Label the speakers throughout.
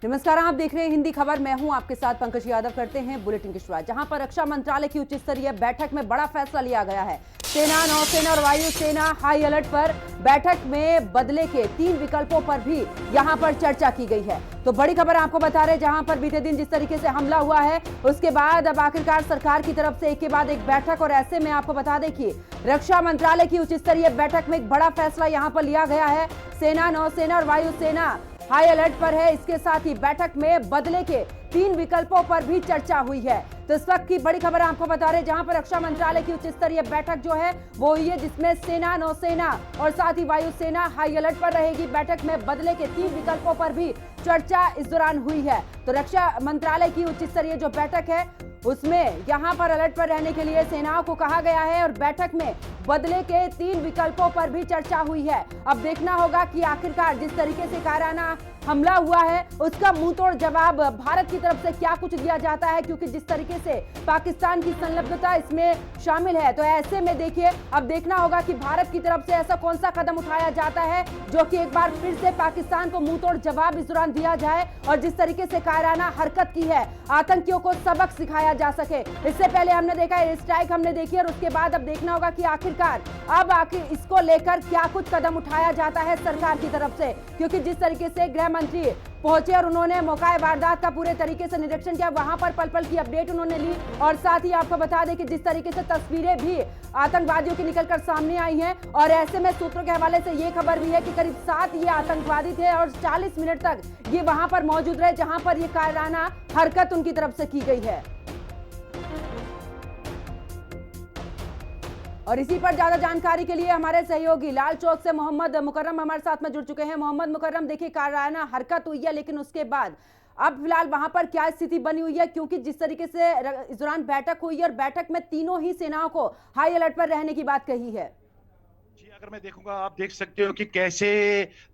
Speaker 1: नमस्कार, आप देख रहे हैं हिंदी खबर। मैं हूं आपके साथ पंकज यादव। करते हैं बुलेटिन की शुरुआत, जहां पर रक्षा मंत्रालय की उच्च स्तरीय बैठक में बड़ा फैसला लिया गया है। सेना, नौसेना और वायुसेना हाई अलर्ट पर। बैठक में बदले के 3 विकल्पों पर भी यहां पर चर्चा की गई है। तो बड़ी खबर आपको बता रहे, जहां पर बीते दिन जिस तरीके से हमला हुआ है, उसके बाद अब आखिरकार सरकार की तरफ से एक के बाद एक बैठक, और ऐसे में आपको बता दें कि रक्षा मंत्रालय की उच्च स्तरीय बैठक में एक बड़ा फैसला यहां पर लिया गया है। सेना, नौसेना और वायुसेना हाई अलर्ट पर है। इसके साथ ही बैठक में बदले के 3 विकल्पों पर भी चर्चा हुई है। तो इस वक्त की बड़ी खबर आपको बता रहे, जहां पर रक्षा मंत्रालय की उच्च स्तरीय बैठक जो है वो हुई है, जिसमें सेना, नौसेना और साथ ही वायुसेना हाई अलर्ट पर रहेगी। बैठक में बदले के 3 विकल्पों पर भी चर्चा इस दौरान हुई है। तो रक्षा मंत्रालय की उच्च स्तरीय जो बैठक है उसमें यहां पर अलर्ट पर रहने के लिए सेनाओं को कहा गया है, और बैठक में बदले के 3 विकल्पों पर भी चर्चा हुई है। अब देखना होगा कि आखिरकार जिस तरीके से कायराना हमला हुआ है उसका मुंहतोड़ जवाब भारत की तरफ से क्या कुछ दिया जाता है, क्योंकि जिस तरीके से पाकिस्तान की संलग्नता इसमें शामिल है। तो ऐसे में देखिए, अब देखना होगा कि भारत की तरफ से ऐसा कौन सा कदम उठाया जाता है जो कि एक बार फिर से पाकिस्तान को मुंहतोड़ जवाब इस दौरान दिया जाए, और जिस तरीके से कायराना हरकत की है, आतंकियों को सबक सिखाया जा सके। इससे पहले हमने देखा एयर स्ट्राइक हमने देखी, और उसके बाद अब देखना होगा कि आखिरकार इसको लेकर क्या कुछ कदम उठाया जाता है सरकार की तरफ से, क्योंकि जिस तरीके से गृह मंत्री पहुंचे और उन्होंने मौका वारदात का पूरे तरीके से निरीक्षण किया, वहां पर पल पल की अपडेट उन्होंने ली, और साथ ही आपको बता दें कि जिस तरीके से तस्वीरें भी आतंकवादियों की निकलकर सामने आई हैं, और ऐसे में सूत्रों के हवाले से ये खबर भी है कि करीब 7 ये आतंकवादी थे और 40 मिनट तक ये वहां पर मौजूद रहे, जहां पर ये कायराना हरकत उनकी तरफ से की गई है। और इसी पर ज्यादा जानकारी के लिए हमारे सहयोगी लाल चौक से मोहम्मद मुकर्रम हमारे साथ में जुड़ चुके हैं। मोहम्मद मुकर्रम, देखिए कायराना हरकत हुई है, लेकिन उसके बाद अब फिलहाल वहां पर क्या स्थिति बनी हुई है, क्योंकि जिस तरीके से इस दौरान बैठक हुई है और बैठक में तीनों ही सेनाओं को हाई अलर्ट पर रहने की बात कही है।
Speaker 2: जी, अगर मैं देखूंगा, आप देख सकते हो कि कैसे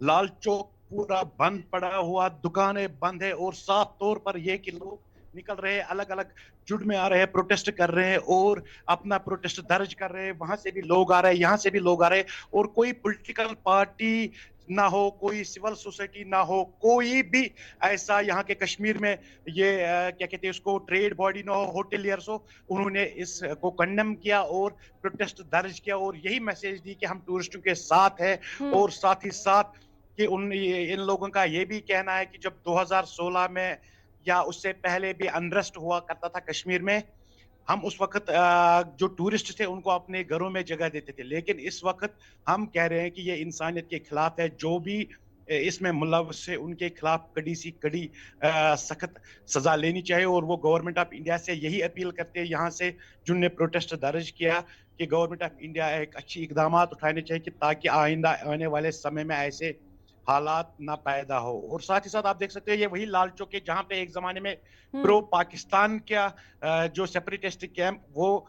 Speaker 2: लाल चौक पूरा बंद पड़ा हुआ, दुकानें बंद है, और साफ तौर पर यह कि लोग निकल रहे हैं, अलग अलग जुट में आ रहे हैं, प्रोटेस्ट कर रहे हैं और अपना प्रोटेस्ट दर्ज कर रहे हैं। वहां से भी लोग आ रहे हैं, यहाँ से भी लोग आ रहे हैं, और कोई पॉलिटिकल पार्टी ना हो, कोई सिविल सोसाइटी ना हो, कोई भी ऐसा यहाँ के कश्मीर में ये क्या कहते हैं उसको, ट्रेड बॉडी ना हो, होटेलियर्स हो, उन्होंने इसको कंडेम किया और प्रोटेस्ट दर्ज किया, और यही मैसेज दी कि हम टूरिस्टों के साथ हैं। और साथ ही साथ कि इन लोगों का ये भी कहना है कि जब 2016 में या उससे पहले भी अनरेस्ट हुआ करता था कश्मीर में, हम उस वक्त जो टूरिस्ट थे उनको अपने घरों में जगह देते थे, लेकिन इस वक्त हम कह रहे हैं कि ये इंसानियत के खिलाफ है। जो भी इसमें मुलव्वस है उनके खिलाफ कड़ी सी कड़ी सख्त सजा लेनी चाहिए, और वो गवर्नमेंट ऑफ इंडिया से यही अपील करते हैं यहाँ से जिनने प्रोटेस्ट दर्ज किया, कि गवर्नमेंट ऑफ इंडिया एक अच्छी इकदाम उठाने चाहिए कि ताकि आइंदा आने वाले समय में ऐसे हालात ना पैदा हो। और साथ ही साथ आप देख सकते हैं ये वही लाल चौक है जहां पे एक जमाने में प्रो पाकिस्तान का जो सेपरेटिस्ट कैंप, वो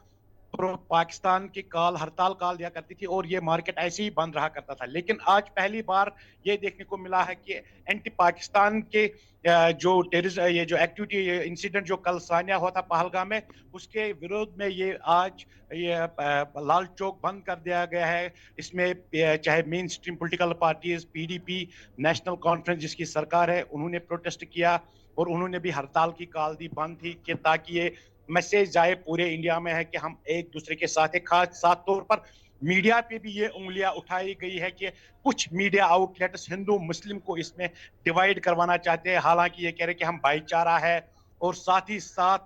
Speaker 2: प्रो पाकिस्तान की हड़ताल कॉल दिया करती थी, और ये मार्केट ऐसे ही बंद रहा करता था। लेकिन आज पहली बार ये देखने को मिला है कि एंटी पाकिस्तान के जो टेररिज्म, ये जो एक्टिविटी, ये इंसिडेंट जो कल सानिया हुआ था पहलगाम में, उसके विरोध में ये आज ये लाल चौक बंद कर दिया गया है। इसमें चाहे main stream political parties, PDP, national conference जिसकी सरकार है, उन्होंने प्रोटेस्ट किया, और उन्होंने भी हड़ताल की कॉल दी, बंद थी, कि ताकि ये मैसेज जाए पूरे इंडिया में है कि हम एक दूसरे के साथ है। खास साथ तौर पर मीडिया पे भी ये उंगलियां उठाई गई है कि कुछ मीडिया आउटलेट्स हिंदू मुस्लिम को इसमें डिवाइड करवाना चाहते हैं, हालांकि ये कह रहे हैं कि हम भाईचारा है। और साथ ही साथ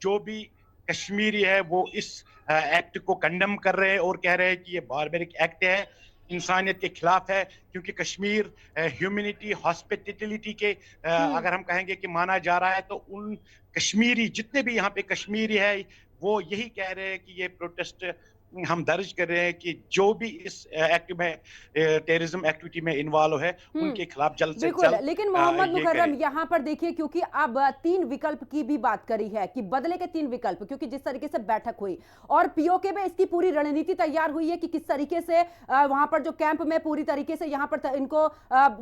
Speaker 2: जो भी कश्मीरी है वो इस एक्ट को कंडेम कर रहे हैं और कह रहे हैं कि ये बारबेरिक एक्ट है, इंसानियत के खिलाफ है, क्योंकि कश्मीर ह्यूमैनिटी, हॉस्पिटैलिटी के अगर हम कहेंगे कि माना जा रहा है, तो उन कश्मीरी जितने भी यहाँ पे कश्मीरी है वो यही कह रहे हैं कि ये प्रोटेस्ट हम दर्ज कर रहे हैं कि जो भी इस एक्ट में टेररिज्म एक्टिविटी में इन्वॉल्व है उनके खिलाफ जल्द से
Speaker 1: बिल्कुल।
Speaker 2: जल्द
Speaker 1: लेकिन मोहम्मद
Speaker 2: ये
Speaker 1: मुकर्रम,
Speaker 2: करें।
Speaker 1: यहाँ पर देखिए, क्योंकि अब 3 विकल्प की भी बात करी है कि बदले के 3 विकल्प, क्योंकि जिस तरीके से बैठक हुई और पीओके में इसकी पूरी रणनीति तैयार हुई है कि किस तरीके से वहां पर जो कैंप में पूरी तरीके से यहाँ पर इनको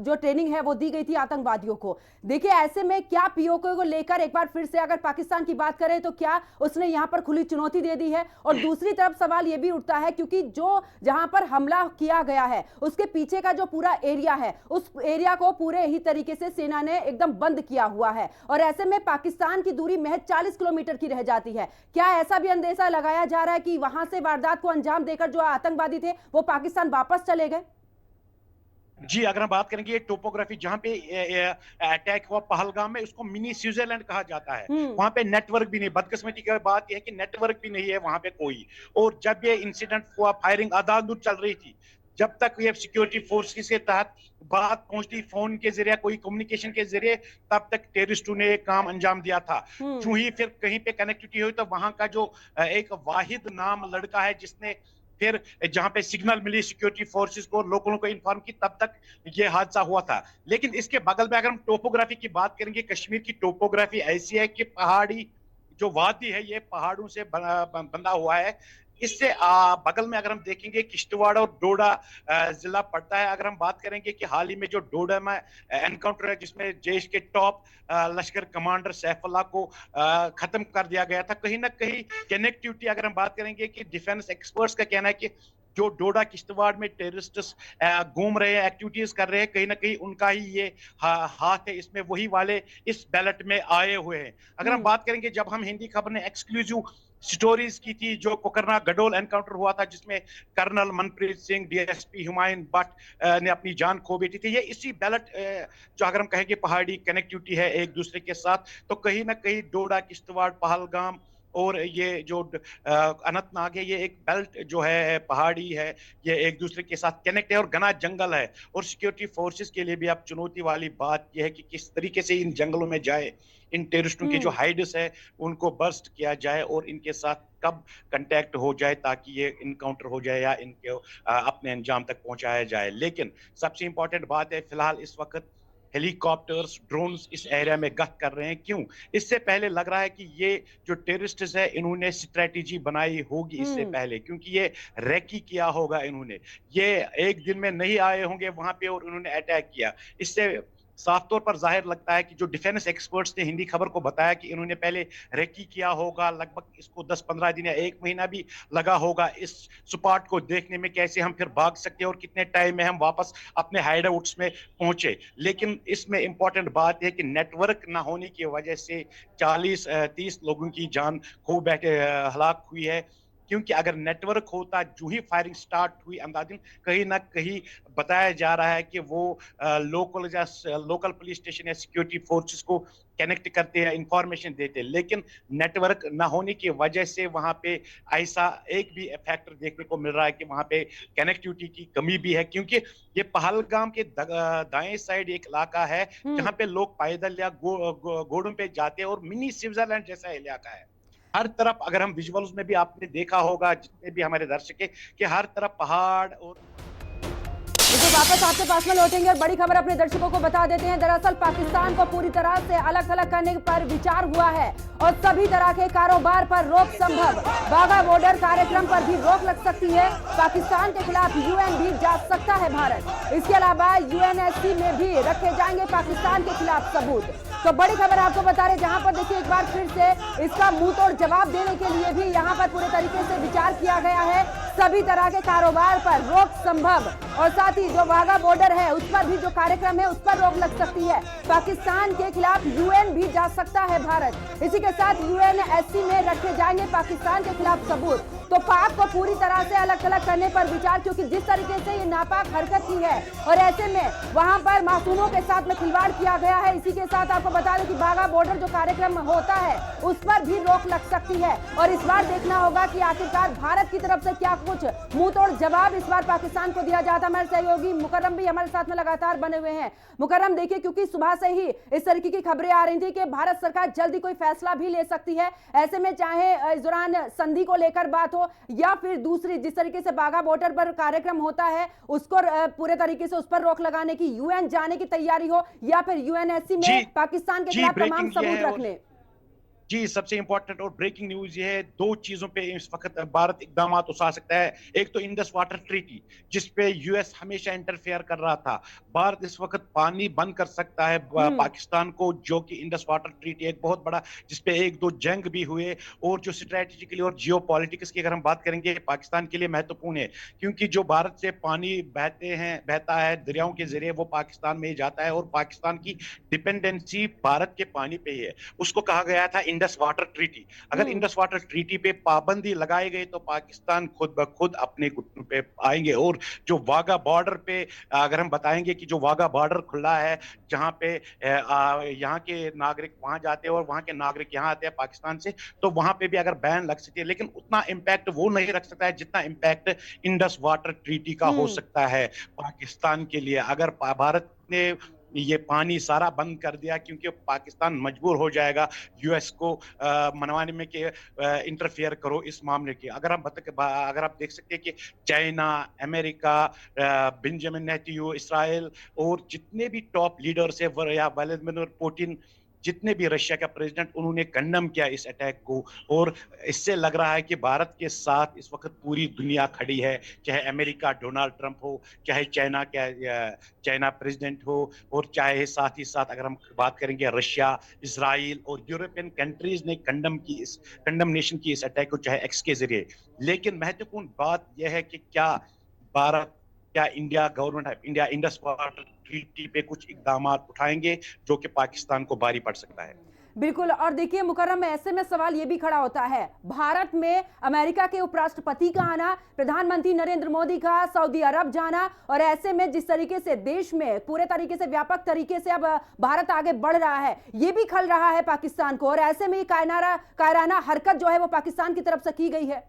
Speaker 1: जो ट्रेनिंग है वो दी गई थी आतंकवादियों को। देखिए, ऐसे में क्या पीओके को लेकर एक बार फिर से अगर पाकिस्तान की बात करें तो क्या उसने यहाँ पर खुली चुनौती दे दी है? और दूसरी तरफ सवाल ये भी उठता है, क्योंकि जो जहां पर हमला किया गया है उसके पीछे का जो पूरा एरिया है उस एरिया को पूरे ही तरीके से सेना ने एकदम बंद किया हुआ है, और ऐसे में पाकिस्तान की दूरी महज 40 किलोमीटर की रह जाती है। क्या ऐसा भी अंदेशा लगाया जा रहा है कि वहां से वारदात को अंजाम देकर जो आतंकवादी थे वो पाकिस्तान वापस चले गए?
Speaker 2: जी, अगर हम बात करेंगे टोपोग्राफी जहां पे अटैक हुआ पहलगाम में, उसको मिनी स्विट्जरलैंड कहा जाता है। वहां पे नेटवर्क भी नहीं, बदकिस्मती की बात यह है कि नेटवर्क भी नहीं है वहां पे कोई। और जब ये इंसिडेंट हुआ, फायरिंग आदादूर चल रही थी, जब तक ये सिक्योरिटी फोर्सेस के तहत बात पहुंचती फोन के जरिए, कोई कम्युनिकेशन के जरिए, तब तक टेररिस्टों ने काम अंजाम दिया था। जो ही फिर कहीं पे कनेक्टिविटी हुई तो वहां का जो एक वाहिद नाम लड़का है जिसने फिर जहां पे सिग्नल मिली सिक्योरिटी फोर्सेस को, लोगों को इन्फॉर्म की, तब तक ये हादसा हुआ था। लेकिन इसके बगल में अगर हम टोपोग्राफी की बात करेंगे, कश्मीर की टोपोग्राफी ऐसी है कि पहाड़ी जो वादी है ये पहाड़ों से बंधा हुआ है। इससे बगल में अगर हम देखेंगे किश्तवाड़ और डोडा जिला पड़ता है। अगर हम बात करेंगे कि हाल ही में जो डोडा में एनकाउंटर है जिसमें देश के टॉप लश्कर कमांडर सैफुल्लाह को खत्म कर दिया गया था, कहीं ना कहीं कनेक्टिविटी, अगर हम बात करेंगे कि डिफेंस एक्सपर्ट्स का कहना है कि जो डोडा किश्तवाड़ में टेररिस्ट घूम रहे हैं, एक्टिविटीज कर रहे हैं, कहीं ना कहीं उनका ही ये हाथ है इसमें, वही वाले इस बैलेट में आए हुए हैं। अगर हम बात करेंगे, जब हम हिंदी खबर ने एक्सक्लूसिव स्टोरीज की थी, जो कोकरना गडोल एनकाउंटर हुआ था जिसमें कर्नल मनप्रीत सिंह, डीएसपी हुमायूं भट्ट ने अपनी जान खो बैठी थी, ये इसी बैलेट जो अगर हम कहेंगे पहाड़ी कनेक्टिविटी है एक दूसरे के साथ, तो कहीं ना कहीं डोडा किश्तवाड़ पहलगाम और ये जो अनंतनाग है, ये एक बेल्ट जो है पहाड़ी है, ये एक दूसरे के साथ कनेक्ट है और घना जंगल है। और सिक्योरिटी फोर्सेस के लिए भी अब चुनौती वाली बात यह है कि किस तरीके से इन जंगलों में जाए, इन टेररिस्टों के जो हाइड्स है उनको बस्ट किया जाए और इनके साथ कब कांटेक्ट हो जाए ताकि ये इनकाउंटर हो जाए या इनको अपने अंजाम तक पहुंचाया जाए। लेकिन सबसे इंपॉर्टेंट बात है, फिलहाल इस वक्त हेलीकॉप्टर्स, ड्रोन्स इस एरिया में गश्त कर रहे हैं। क्यों? इससे पहले लग रहा है कि ये जो टेररिस्ट्स है इन्होंने स्ट्रेटेजी बनाई होगी इससे पहले, क्योंकि ये रेकी किया होगा इन्होंने, ये एक दिन में नहीं आए होंगे वहां पे और उन्होंने अटैक किया। इससे साफ तौर पर जाहिर लगता है कि जो डिफेंस एक्सपर्ट्स ने हिंदी खबर को बताया कि इन्होंने पहले रेकी किया होगा, लगभग इसको 10-15 दिन या 1 महीना भी लगा होगा इस स्पॉट को देखने में, कैसे हम फिर भाग सकते हैं और कितने टाइम में हम वापस अपने हाइड आउट्स में पहुंचे। लेकिन इसमें इंपॉर्टेंट बात है कि नेटवर्क ना होने की वजह से 40-30 लोगों की जान खो बैठे, हलाक हुई है। क्योंकि अगर नेटवर्क होता, जो ही फायरिंग स्टार्ट हुई, अंदाजन कहीं ना कहीं बताया जा रहा है कि वो लोकल पुलिस स्टेशन या सिक्योरिटी फोर्सेस को कनेक्ट करते हैं, इंफॉर्मेशन देते हैं। लेकिन नेटवर्क ना होने की वजह से वहां पे ऐसा एक भी फैक्टर देखने को मिल रहा है कि वहां पे कनेक्टिविटी की कमी भी है, क्योंकि ये पहलगाम के दाएं साइड एक इलाका है जहां पे लोग पैदल या घोड़ों पे जाते हैं और मिनी स्विट्जरलैंड जैसा इलाका है। हर तरफ, अगर हम विजुअल्स में भी आपने देखा होगा, जितने भी हमारे दर्शक है, कि हर तरफ पहाड़ और
Speaker 1: तो वापस आपके पास में लौटेंगे और बड़ी खबर अपने दर्शकों को बता देते हैं। दरअसल पाकिस्तान को पूरी तरह से अलग थलग करने पर विचार हुआ है और सभी तरह के कारोबार पर रोक संभव। वाघा बॉर्डर कार्यक्रम पर भी रोक लग सकती है। पाकिस्तान के खिलाफ यूएन भी जा सकता है भारत। इसके अलावा यूएनएससी में भी रखे जाएंगे पाकिस्तान के खिलाफ सबूत। तो बड़ी खबर आपको बता रहे, जहां पर देखिए एक बार फिर से इसका मुंह तोड़ जवाब देने के लिए भी यहां पर पूरे तरीके से विचार किया गया है। सभी तरह के कारोबार पर रोक संभव और साथ ही जो वाघा बॉर्डर है उस पर भी जो कार्यक्रम है उस पर रोक लग सकती है। पाकिस्तान के खिलाफ यूएन भी जा सकता है भारत। इसी के साथ यूएनएससी में रखे जाएंगे पाकिस्तान के खिलाफ सबूत। तो पाक को पूरी तरह से अलग थलग करने पर विचार, क्योंकि जिस तरीके से ये नापाक हरकत की है और ऐसे में वहां पर मासूमों के साथ में खिलवाड़ किया गया है। इसी के साथ आपको बता दें कि वाघा बॉर्डर जो कार्यक्रम होता है उस पर भी रोक लग सकती है और इस बार देखना होगा कि आखिरकार भारत की तरफ से क्या कुछ मुंह तोड़ जवाब इस बार पाकिस्तान को दिया जाता है। हमारे सहयोगी मुकर्रम भी हमारे साथ में लगातार बने हुए हैं। मुकर्रम, देखिए क्योंकि सुबह से ही इस तरीके की खबरें आ रही थी कि भारत सरकार जल्दी कोई फैसला भी ले सकती है, ऐसे में चाहे इस दौरान संधि को लेकर बात हो या फिर दूसरी जिस तरीके से वाघा बॉर्डर पर कार्यक्रम होता है उसको पूरे तरीके से उस पर रोक लगाने की यूएन जाने की तैयारी हो या फिर यूएनएससी में पाकिस्तान के खिलाफ तमाम सबूत रखने।
Speaker 2: जी, सबसे इंपॉर्टेंट और ब्रेकिंग न्यूज़ ये है, 2 चीज़ों पे इस वक़्त भारत इक़दामात उठा सकता है। एक तो इंडस वाटर ट्रीटी, जिस पे यूएस हमेशा इंटरफेयर कर रहा था। भारत इस वक़्त पानी बंद कर सकता है
Speaker 1: हम्म।
Speaker 2: पाकिस्तान को, जो कि इंडस वाटर ट्रीटी एक बहुत बड़ा, जिस पे 1-2 जंग भी हुए, और जो स्ट्रैटेजिकली और जियोपॉलिटिक्स की अगर हम बात करेंगे, पाकिस्तान के लिए महत्वपूर्ण है। क्योंकि जो भारत से पानी बहता है दरियाओं के ज़रिए, वो पाकिस्तान में ही जाता है, और पाकिस्तान की डिपेंडेंसी भारत के पानी पे ही है। उसको कहा गया था इंडस वाटर ट्रीटी। अगर
Speaker 1: हम्म।
Speaker 2: इंडस वाटर ट्रीटी पे पाबंदी लगाई गई तो पाकिस्तान खुद ब खुद अपने घुटनों पे आएंगे। और जो वाघा बॉर्डर पे अगर हम बताएंगे कि जो वाघा बॉर्डर खुला है, जहां पे यहाँ के नागरिक वहां जाते हैं और वहां के नागरिक यहाँ आते हैं पाकिस्तान से, तो वहां पे भी अगर बैन लग सकती है, लेकिन उतना इम्पैक्ट वो नहीं रख सकता है जितना इम्पैक्ट इंडस वाटर ट्रीटी का हो
Speaker 1: हम्म।
Speaker 2: सकता है पाकिस्तान के लिए। अगर भारत ने ये पानी सारा बंद कर दिया, क्योंकि पाकिस्तान मजबूर हो जाएगा यूएस को मनवाने में कि इंटरफेयर करो इस मामले की। अगर आप देख सकते हैं कि China, America, Benjamin Netanyahu, Israel, और जितने भी टॉप लीडर्स है, या व्लादिमीर पुतिन, जितने भी रशिया का प्रेसिडेंट, उन्होंने कंडम किया इस अटैक को। और इससे लग रहा है कि भारत के साथ इस वक्त पूरी दुनिया खड़ी है, चाहे अमेरिका डोनाल्ड ट्रंप हो, चाहे चाइना प्रेसिडेंट हो, और चाहे साथ ही साथ अगर हम बात करेंगे रशिया, इसराइल और यूरोपियन कंट्रीज ने कंडमनेशन की इस अटैक को, चाहे एक्स के जरिए। लेकिन महत्वपूर्ण बात यह है कि भारत क्या India government of India Indus water treaty पे कुछ इकदाम उठाएंगे जो कि पाकिस्तान को भारी पड़ सकता है।
Speaker 1: बिल्कुल। और देखिए मुकर्रम, ऐसे में सवाल यह भी खड़ा होता है, भारत में अमेरिका के उपराष्ट्रपति का आना, प्रधानमंत्री नरेंद्र मोदी का सऊदी अरब जाना, और ऐसे में जिस तरीके से देश में पूरे तरीके से व्यापक तरीके से अब भारत आगे बढ़ रहा है, यह भी खल रहा है पाकिस्तान को, और ऐसे में कायराना हरकत जो है वो पाकिस्तान की तरफ से की गई है।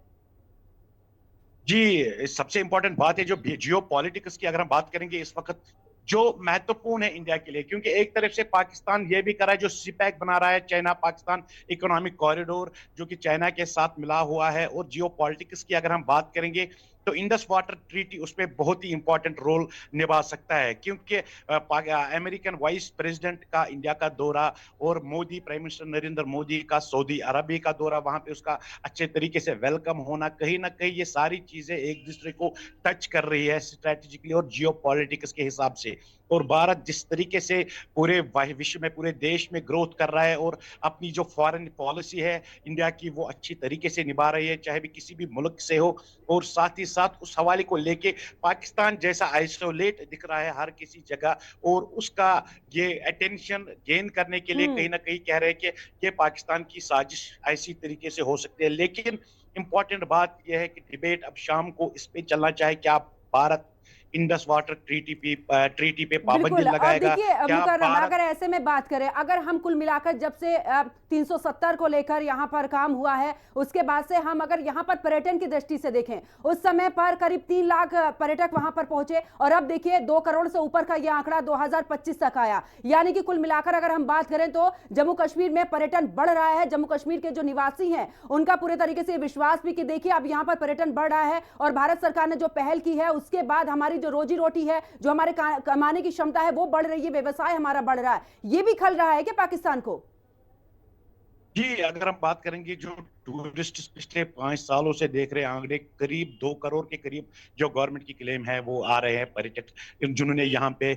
Speaker 2: जी, सबसे इंपॉर्टेंट बात है जो जियो पॉलिटिक्स की अगर हम बात करेंगे इस वक्त, जो महत्वपूर्ण है इंडिया के लिए, क्योंकि एक तरफ से पाकिस्तान ये भी कर रहा है, जो सीपैक बना रहा है, चाइना पाकिस्तान इकोनॉमिक कॉरिडोर, जो कि चाइना के साथ मिला हुआ है। और जियो पॉलिटिक्स की अगर हम बात करेंगे तो इंडस वाटर ट्रीटी उसमें बहुत ही इंपॉर्टेंट रोल निभा सकता है, क्योंकि अमेरिकन वाइस प्रेसिडेंट का इंडिया का दौरा, और मोदी प्राइम मिनिस्टर नरेंद्र मोदी का सऊदी अरब का दौरा, वहां पे उसका अच्छे तरीके से वेलकम होना, कहीं ना कहीं ये सारी चीजें एक दूसरे को टच कर रही है स्ट्रेटेजिकली और जियो पॉलिटिक्स के हिसाब से। और भारत जिस तरीके से पूरे विश्व में, पूरे देश में ग्रोथ कर रहा है, और अपनी जो फॉरेन पॉलिसी है इंडिया की, वो अच्छी तरीके से निभा रही है, चाहे भी किसी भी मुल्क से हो। और साथ ही साथ उस हवाले को लेके पाकिस्तान जैसा आइसोलेट दिख रहा है हर किसी जगह, और उसका ये अटेंशन गेन करने के लिए
Speaker 1: हम्म।
Speaker 2: कहीं ना कहीं कह रहे हैं कि ये पाकिस्तान की साजिश ऐसी तरीके से हो सकती है। लेकिन इंपॉर्टेंट बात यह है कि डिबेट अब शाम को इस पे चलना चाहे, क्या भारत इंडस वाटर ट्रीटी पे पाबंदी
Speaker 1: बिल्कुल। और
Speaker 2: लगाएगा,
Speaker 1: देखिए
Speaker 2: क्या
Speaker 1: मुकर्रम,
Speaker 2: भारत।
Speaker 1: अगर ऐसे में बात करें, अगर हम कुल मिलाकर जब से 370 को लेकर यहां पर काम हुआ है, उसके बाद से हम अगर यहां पर पर्यटन की दृष्टि से देखें, उस समय पर करीब 3 लाख पर्यटक वहां पर पहुंचे, और अब देखिए 2 करोड़ से ऊपर का यह आंकड़ा 2025 तक आया। यानी कि कुल मिलाकर अगर हम बात करें तो जम्मू कश्मीर में पर्यटन बढ़ रहा है। जम्मू कश्मीर के जो निवासी हैं उनका पूरे तरीके से विश्वास भी कि देखिए अब यहां पर पर्यटन बढ़ रहा है, और भारत सरकार ने जो पहल की है उसके बाद हमारी जो रोजी रोटी है, जो हमारे कमाने की क्षमता है, वो बढ़ रही है, व्यवसाय हमारा बढ़ रहा है। ये भी खल रहा है कि पाकिस्तान को।
Speaker 2: जी, अगर हम बात करेंगे, जो टूरिस्ट पिछले 5 सालों से देख रहे हैं आंकड़े, करीब 2 करोड़ के करीब जो गवर्नमेंट की क्लेम है वो आ रहे हैं पर्यटक, जिन्होंने यहाँ पे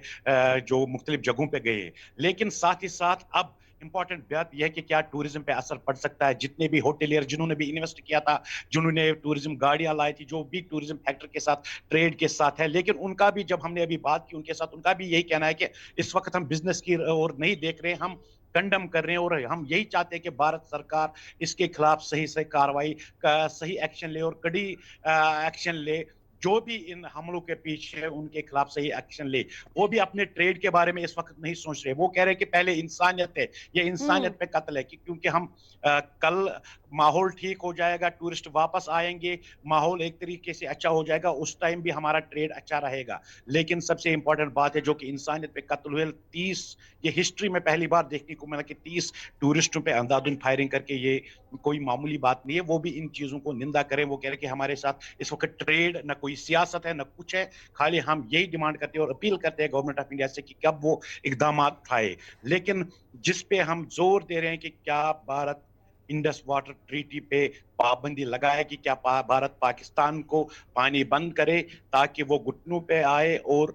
Speaker 2: जो मुख्तलिफ जगहों पे गए हैं। लेकिन साथ ही साथ अब इंपॉर्टेंट बात यह है कि क्या टूरिज्म पे असर पड़ सकता है। जितने भी होटेलियर जिन्होंने भी इन्वेस्ट किया था, जिन्होंने टूरिज्म गाड़ियां लाई थी, जो भी टूरिज्म सेक्टर के साथ, ट्रेड के साथ है, लेकिन उनका भी जब हमने अभी बात की उनके साथ, उनका भी यही कहना है कि इस वक्त हम बिजनेस की ओर नहीं देख रहे हैं, हम कंडम कर रहे हैं, और हम यही चाहते हैं कि भारत सरकार इसके खिलाफ सही से कार्रवाई का सही एक्शन ले, और कड़ी एक्शन ले। जो भी इन हमलों के पीछे है उनके खिलाफ सही एक्शन ले। वो भी अपने ट्रेड के बारे में इस वक्त नहीं सोच रहे, वो कह रहे हैं कि पहले इंसानियत है, ये
Speaker 1: हम्म।
Speaker 2: इंसानियत पे कत्ल है, क्योंकि हम कल माहौल ठीक हो जाएगा, टूरिस्ट वापस आएंगे, माहौल एक तरीके से अच्छा हो जाएगा, उस टाइम भी हमारा ट्रेड अच्छा रहेगा। लेकिन सबसे इंपॉर्टेंट बात है जो कि इंसानियत पे कत्ल हुए 30, ये हिस्ट्री में पहली बार देखने को मिला कि 30 टूरिस्टों पे अंधाधुंध फायरिंग करके, ये कोई मामूली बात नहीं है। वो भी इन चीजों को निंदा करें, वो कह रहे हैं कि हमारे साथ इस वक्त ट्रेड न कोई सियासत है न कुछ है, खाली हम यही डिमांड करते हैं और अपील करते हैं गवर्नमेंट ऑफ इंडिया से कि कब वो इकदाम उठाए। लेकिन जिस पे हम जोर दे रहे हैं कि क्या भारत इंडस वाटर ट्रीटी पे पाबंदी लगाए कि क्या भारत पाकिस्तान को पानी बंद करे ताकि वो घुटनों पे आए और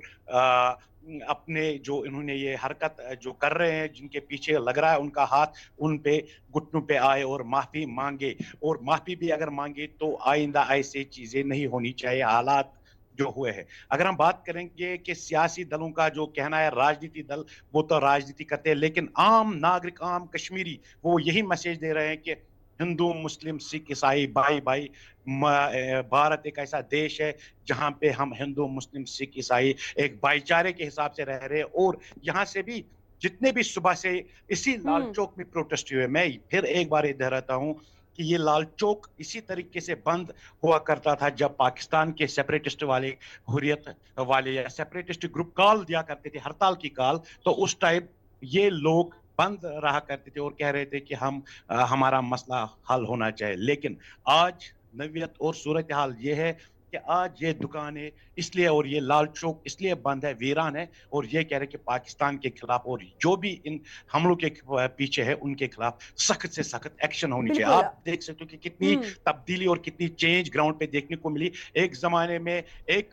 Speaker 2: अपने जो इन्होंने ये हरकत जो कर रहे हैं, जिनके पीछे लग रहा है उनका हाथ, उन पे घुटनों पे आए और माफी मांगे। और माफी भी अगर मांगे तो आइंदा ऐसी चीजें नहीं होनी चाहिए, हालात जो हुए हैं। अगर हम बात करेंगे कि सियासी दलों का जो कहना है, राजनीति दल वो तो राजनीति करते हैं, लेकिन आम नागरिक, आम कश्मीरी वो यही मैसेज दे रहे हैं कि हिंदू मुस्लिम सिख ईसाई भाई भाई, भारत एक ऐसा देश है जहां पे हम हिंदू मुस्लिम सिख ईसाई एक भाईचारे के हिसाब से रह रहे हैं। और यहाँ से भी जितने भी सुबह से इसी लाल
Speaker 1: हम्म।
Speaker 2: चौक में प्रोटेस्ट हुए, मैं फिर एक बार ये दोहराता हूँ कि ये लाल चौक इसी तरीके से बंद हुआ करता था जब पाकिस्तान के सेपरेटिस्ट वाले, हुरियत वाले या सेपरेटिस्ट ग्रुप कॉल दिया करते थे, हड़ताल की कॉल, तो उस टाइम ये लोग बंद रहा करते थे और कह रहे थे कि हम हमारा मसला हल होना चाहिए। लेकिन आज नवीयत और सूरत हाल ये है कि आज ये दुकानें इसलिए और ये लाल चौक इसलिए बंद है, वीरान है, और ये कह रहे कि पाकिस्तान के खिलाफ और जो भी इन हमलों के पीछे है उनके खिलाफ सख्त से सख्त एक्शन होनी चाहिए।
Speaker 1: बिल्कुल।
Speaker 2: आप देख सकते हो कि कितनी
Speaker 1: हम्म।
Speaker 2: तब्दीली और कितनी चेंज ग्राउंड पे देखने को मिली। एक जमाने में एक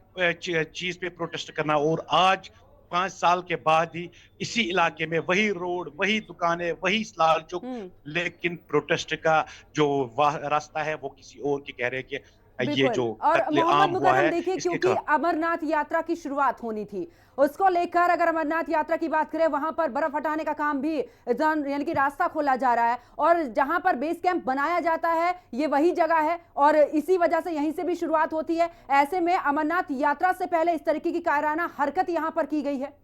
Speaker 2: चीज पे प्रोटेस्ट करना, और आज 5 साल के बाद ही इसी इलाके में वही रोड, वही दुकानें, वही लाल चौक,
Speaker 1: हम्म।
Speaker 2: लेकिन प्रोटेस्ट का जो रास्ता है वो किसी और की कह रहे हैं कि ये
Speaker 1: बिल्कुल।
Speaker 2: जो
Speaker 1: और
Speaker 2: कत्ले
Speaker 1: मोहम्मद
Speaker 2: आम हुआ
Speaker 1: मुकर्रम
Speaker 2: है
Speaker 1: देखिए,
Speaker 2: इसके
Speaker 1: क्योंकि
Speaker 2: खिलाफ।
Speaker 1: अमरनाथ यात्रा की शुरुआत होनी थी, उसको लेकर अगर अमरनाथ यात्रा की बात करें, वहां पर बर्फ हटाने का काम भी यानी कि रास्ता खोला जा रहा है, और जहां पर बेस कैंप बनाया जाता है ये वही जगह है, और इसी वजह से यहीं से भी शुरुआत होती है। ऐसे में अमरनाथ यात्रा से पहले इस तरीके की कायराना हरकत यहां पर की गई है।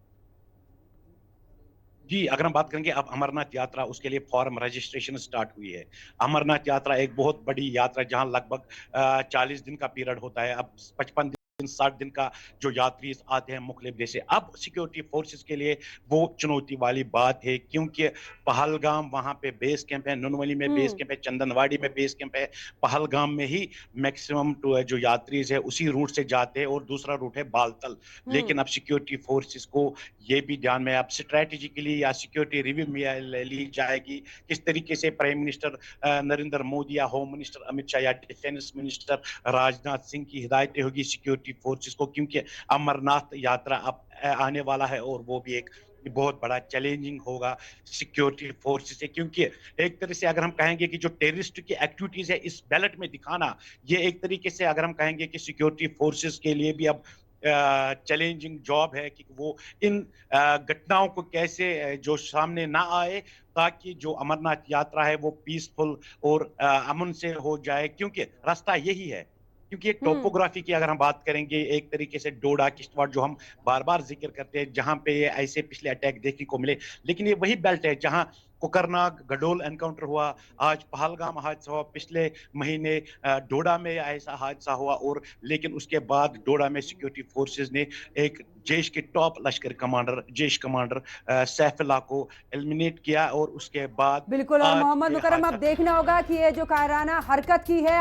Speaker 2: जी, अगर हम बात करेंगे अब अमरनाथ यात्रा, उसके लिए फॉर्म रजिस्ट्रेशन स्टार्ट हुई है। अमरनाथ यात्रा एक बहुत बड़ी यात्रा जहां लगभग 40 दिन का पीरियड होता है। अब 55 दिन 60 दिन का जो यात्री आते हैं मुख्तलिफ देश से। अब सिक्योरिटी फोर्सेस के लिए वो चुनौती वाली बात है, क्योंकि पहलगाम वहां पे बेस कैंप है, नुनवली में बेस
Speaker 1: हम्म।
Speaker 2: कैंप है, चंदनवाड़ी में बेस कैंप है। पहलगाम में ही मैक्सिमम जो यात्रीज है उसी रूट से जाते हैं, और दूसरा रूट है बालतल।
Speaker 1: हम्म।
Speaker 2: लेकिन अब सिक्योरिटी फोर्सेस को ये भी ध्यान में, अब स्ट्रेटेजिकली या सिक्योरिटी रिव्यू में ली जाएगी किस तरीके से प्राइम मिनिस्टर नरेंद्र मोदी या होम मिनिस्टर अमित शाह या डिफेंस मिनिस्टर राजनाथ सिंह की हिदायतें होगी सिक्योरिटी फोर्सेस को, क्योंकि अमरनाथ यात्रा अब आने वाला है और वो भी एक बहुत बड़ा चैलेंजिंग होगा सिक्योरिटी फोर्सेस से। क्योंकि एक तरह से अगर हम कहेंगे कि जो टेररिस्ट की एक्टिविटीज है इस बैलेट में दिखाना, ये एक तरीके से अगर हम कहेंगे कि सिक्योरिटी फोर्सेस के लिए भी अब चैलेंजिंग जॉब है कि वो इन घटनाओं को कैसे जो सामने ना आए, ताकि जो अमरनाथ यात्रा है वो पीसफुल और अमन से हो जाए। क्योंकि रास्ता यही है, क्योंकि एक
Speaker 1: हम्म।
Speaker 2: टोपोग्राफी की अगर हम बात करेंगे, एक तरीके से डोडा किश्तवाड़ जो हम बार बार जिक्र करते हैं, जहां पे ये ऐसे पिछले अटैक देखने को मिले, लेकिन ये वही बेल्ट है जहां कोकरनाग गडोल एनकाउंटर हुआ, आज पहलगाम हादसा हुआ, पिछले महीने डोडा में ऐसा हादसा हुआ, और लेकिन उसके बाद डोडा में सिक्योरिटी फोर्सेस ने एक देश के टॉप लश्कर कमांडर, जेश कमांडर सैफुल्लाह को एलिमिनेट किया, और उसके बाद
Speaker 1: बिल्कुल। और
Speaker 2: आज
Speaker 1: मोहम्मद
Speaker 2: ये
Speaker 1: मुकर्रम अब
Speaker 2: हादसा।
Speaker 1: देखना होगा कि ये जो कायराना हरकत की है